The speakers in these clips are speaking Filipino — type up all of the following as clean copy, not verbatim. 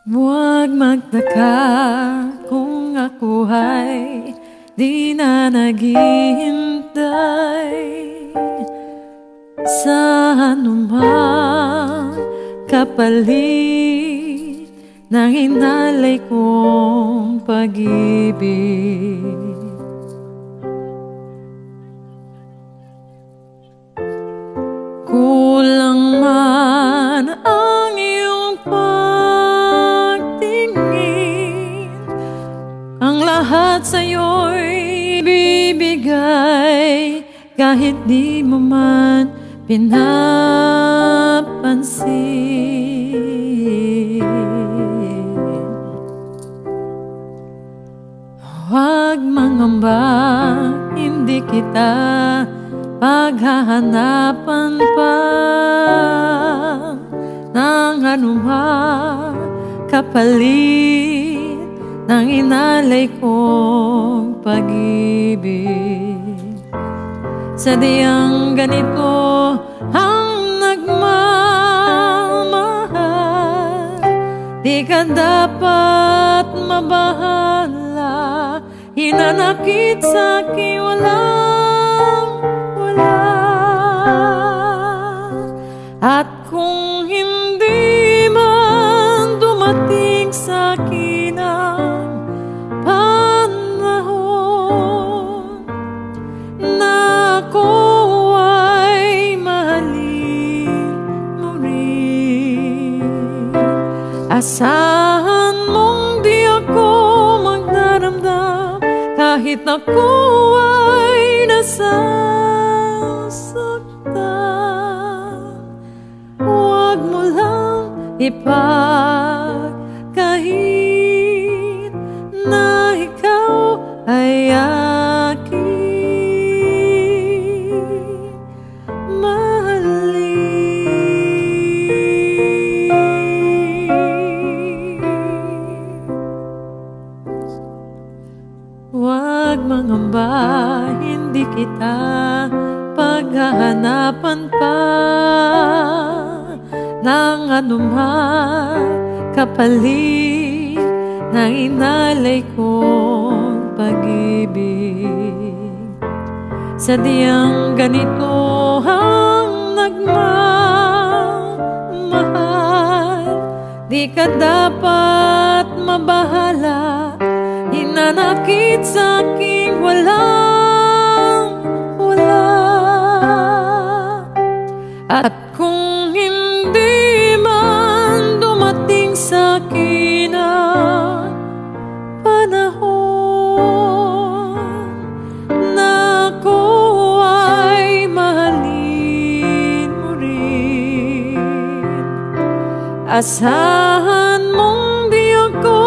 Huwag magtaka kung ako ay di na naghihintay sa anumang kapalit ng hinalay kong pag-ibig. Kulang man ang iyong pagtingin, ang lahat sa'yo'y bibigay, kahit di mo man pinapansin. Huwag mangamba, hindi kita paghahanapan pa ng anumang kapalit ng inalay kong pag-ibig. Sadyang ganito ang nagmamahal, di ka dapat mabahala, hinanakit sa'kin wala. At kung hindi man dumating sa'kin ang panahon na ako ay mahalin mo rin, asahan mong di ako magdaramdam kahit ako ay nasasaktan. Huwag mo lang ipagkahit na ikaw ay aking mahalin. Huwag mangamba, hindi kita paghahanapan pa ng anumang kapalit ng inalay kong pag-ibig. Sadyang ganito ang nagmamahal, di ka dapat mabahala, hinanakit sa'king wala. At kung hindi man dumating sa'kin ang panahon na ako ay mahalin mo rin, asahan mong di ako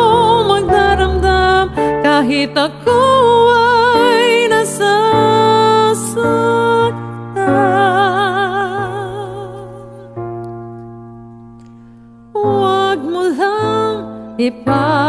magdaramdam kahit ako ay nasasaktan. Huwag mo lang ipagkahit